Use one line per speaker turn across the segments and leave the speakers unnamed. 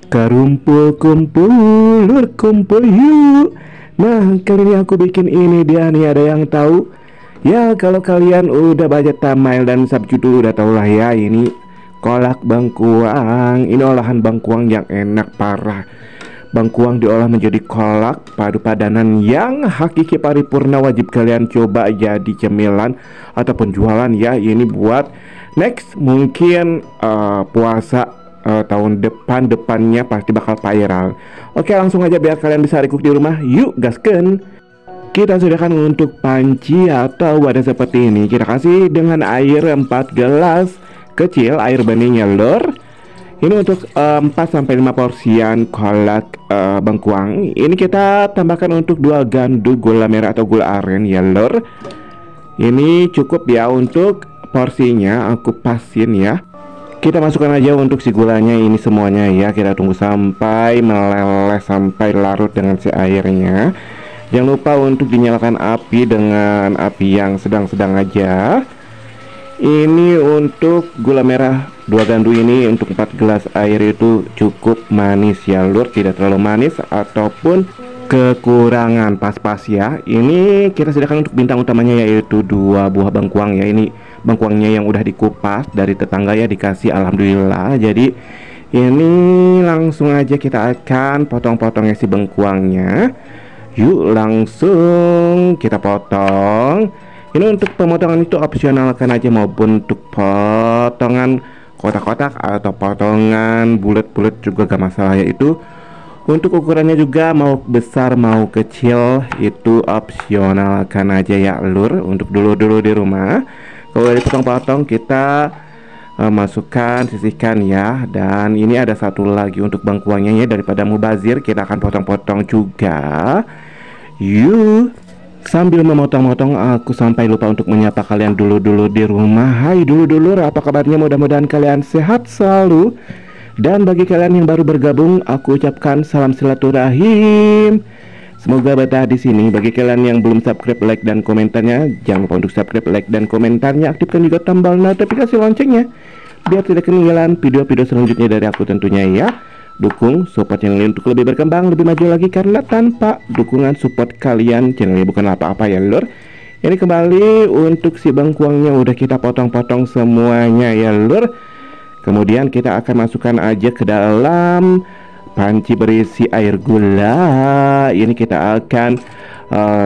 Kumpul, lur kumpul yuk. Nah, kali ini aku bikin ini dia nih, ada yang tahu? Ya, kalau kalian udah baca thumbnail dan subjudul udah tau lah ya, ini kolak bangkuang. Ini olahan bangkuang yang enak parah. Bangkuang diolah menjadi kolak padu padanan yang hakiki paripurna, wajib kalian coba jadi cemilan ataupun jualan ya. Ini buat next mungkin puasa tahun depannya pasti bakal viral. Oke, langsung aja biar kalian bisa recook di rumah. Yuk gasken. Kita sediakan untuk panci atau wadah seperti ini. Kita kasih dengan air 4 gelas kecil, air beningnya lor. Ini untuk 4-5 porsian kolak bangkuang. Ini kita tambahkan untuk 2 gandu gula merah atau gula aren ya lor. Ini cukup ya untuk porsinya, aku pasin ya. Kita masukkan aja untuk si gulanya ini semuanya ya. Kita tunggu sampai meleleh, sampai larut dengan si airnya. Jangan lupa untuk dinyalakan api dengan api yang sedang-sedang aja. Ini untuk gula merah 2 gandu ini untuk 4 gelas air itu cukup manis ya lur, tidak terlalu manis ataupun kekurangan, pas-pas ya. Ini kita sediakan untuk bintang utamanya yaitu 2 buah bangkuang ya. Ini bangkuangnya yang udah dikupas dari tetangga ya, dikasih alhamdulillah. Jadi ini langsung aja kita akan potong-potongnya si bangkuangnya. Yuk langsung kita potong. Ini untuk pemotongan itu opsional kan aja, maupun untuk potongan kotak-kotak atau potongan bulat-bulat juga gak masalah ya. Itu untuk ukurannya juga mau besar mau kecil itu opsional kan aja ya lur. Untuk dulu di rumah kalau udah dipotong-potong kita masukkan, sisihkan ya. Dan ini ada satu lagi untuk bangkuangnya ya, daripada mubazir kita akan potong-potong juga. Yuk, sambil memotong-motong aku sampai lupa untuk menyapa kalian dulu di rumah. Hai dulu, apa kabarnya? Mudah-mudahan kalian sehat selalu. Dan bagi kalian yang baru bergabung, aku ucapkan salam silaturahim. Semoga betah di sini. Bagi kalian yang belum subscribe, like dan komentarnya, jangan lupa untuk subscribe, like dan komentarnya. Aktifkan juga tombol notifikasi loncengnya biar tidak ketinggalan video-video selanjutnya dari aku tentunya ya. Dukung support channel ini untuk lebih berkembang, lebih maju lagi, karena tanpa dukungan support kalian channel ini bukan apa-apa ya lur. Ini kembali untuk si bangkuangnya udah kita potong-potong semuanya ya lur. Kemudian kita akan masukkan aja ke dalam panci berisi air gula. Ini kita akan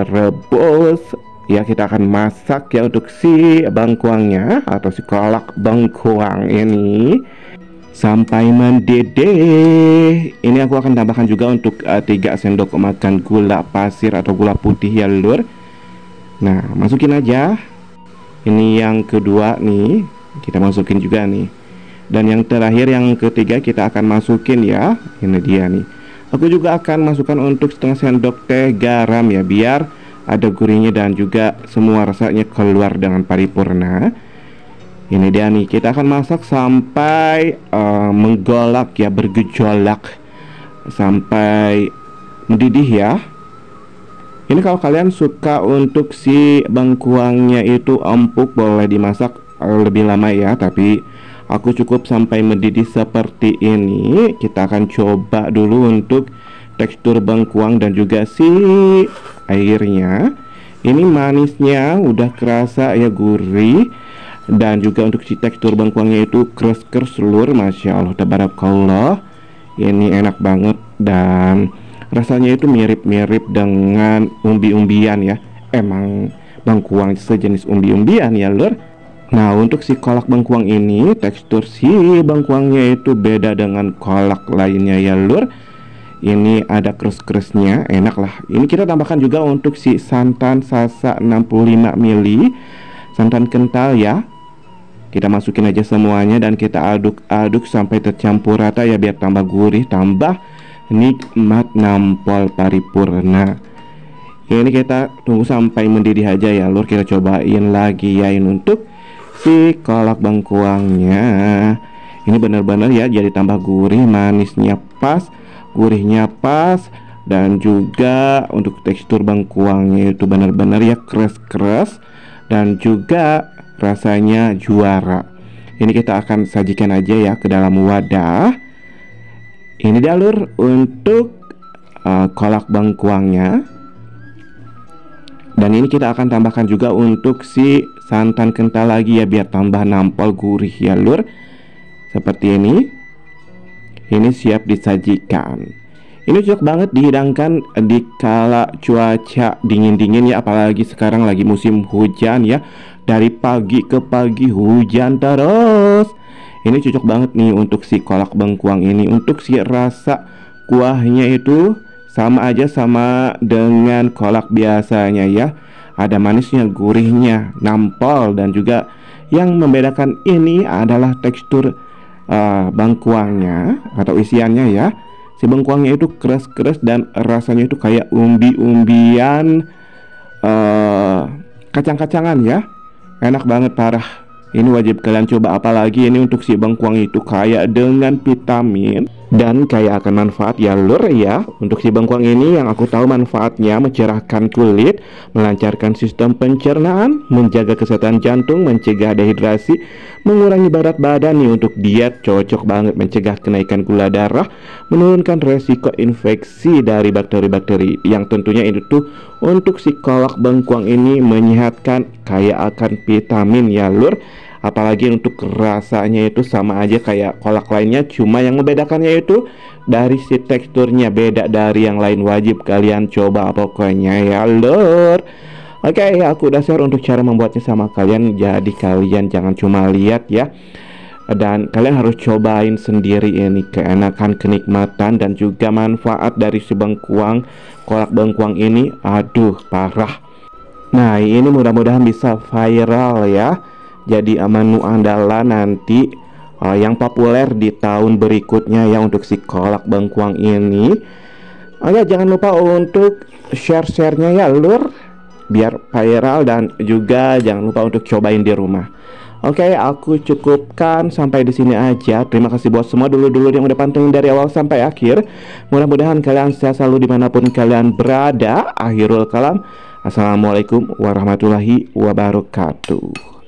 rebus ya, kita akan masak ya untuk si bangkuangnya atau si kolak bangkuang ini sampai mendidih. Ini aku akan tambahkan juga untuk 3 sendok makan gula pasir atau gula putih ya lur. Nah, masukin aja. Ini yang kedua nih, kita masukin juga nih. Dan yang terakhir, yang ketiga kita akan masukin ya. Ini dia nih. Aku juga akan masukkan untuk setengah sendok teh garam ya, biar ada gurihnya dan juga semua rasanya keluar dengan paripurna. Ini dia nih, kita akan masak sampai menggolak ya, bergejolak sampai mendidih ya. Ini kalau kalian suka untuk si bangkuangnya itu empuk, boleh dimasak lebih lama ya, tapi aku cukup sampai mendidih seperti ini. Kita akan coba dulu untuk tekstur bangkuang dan juga si airnya. Ini manisnya udah kerasa ya, gurih. Dan juga untuk si tekstur bangkuangnya itu kres-kres lur, masya Allah tabarakallah. Ini enak banget dan rasanya itu mirip-mirip dengan umbi-umbian ya. Emang bangkuang sejenis umbi-umbian ya lur. Nah, untuk si kolak bangkuang ini tekstur si bangkuangnya itu beda dengan kolak lainnya ya lur. Ini ada kres-kresnya, enak lah. Ini kita tambahkan juga untuk si santan sasa 65 ml, santan kental ya. Kita masukin aja semuanya dan kita aduk-aduk sampai tercampur rata ya, biar tambah gurih, tambah nikmat, nampol paripurna. Ini kita tunggu sampai mendidih aja ya lur. Kita cobain lagi ya ini untuk si kolak bangkuangnya. Ini benar-benar ya jadi tambah gurih, manisnya pas, gurihnya pas, dan juga untuk tekstur bangkuangnya itu benar-benar ya kres-kres dan juga rasanya juara. Ini kita akan sajikan aja ya ke dalam wadah. Ini dia lur untuk kolak bengkuangnya. Dan ini kita akan tambahkan juga untuk si santan kental lagi ya, biar tambah nampol gurih ya lur. Seperti ini. Ini siap disajikan. Ini cocok banget dihidangkan di kala cuaca dingin-dingin ya, apalagi sekarang lagi musim hujan ya. Dari pagi ke pagi hujan terus. Ini cocok banget nih untuk si kolak bengkuang ini. Untuk si rasa kuahnya itu sama aja sama dengan kolak biasanya ya. Ada manisnya, gurihnya, nampol. Dan juga yang membedakan ini adalah tekstur bengkuangnya atau isiannya ya. Si bengkuangnya itu keras-keras dan rasanya itu kayak umbi-umbian, kacang-kacangan ya. Enak banget parah. Ini wajib kalian coba, apalagi ini untuk si bengkuang itu kaya dengan vitamin dan kaya akan manfaat ya lur ya. Untuk si bengkuang ini yang aku tahu manfaatnya mencerahkan kulit, melancarkan sistem pencernaan, menjaga kesehatan jantung, mencegah dehidrasi, mengurangi berat badan nih. Untuk diet cocok banget, mencegah kenaikan gula darah, menurunkan resiko infeksi dari bakteri-bakteri. Yang tentunya itu tuh untuk si kolak bengkuang ini menyehatkan, kaya akan vitamin ya lur. Apalagi untuk rasanya itu sama aja kayak kolak lainnya, cuma yang membedakannya itu dari si teksturnya, beda dari yang lain. Wajib kalian coba pokoknya ya lur. Oke, aku udah share untuk cara membuatnya sama kalian, jadi kalian jangan cuma lihat ya, dan kalian harus cobain sendiri ini keenakan, kenikmatan, dan juga manfaat dari si bengkuang, kolak bengkuang ini. Aduh parah. Nah ini mudah-mudahan bisa viral ya, jadi menu andalan nanti yang populer di tahun berikutnya ya untuk si kolak bengkuang ini. Oke, jangan lupa untuk share-sharenya ya lur, biar viral, dan juga jangan lupa untuk cobain di rumah. Oke, aku cukupkan sampai di sini aja. Terima kasih buat semua dulu-dulu yang udah pantengin dari awal sampai akhir. Mudah-mudahan kalian sehat selalu dimanapun kalian berada. Akhirul kalam, assalamualaikum warahmatullahi wabarakatuh.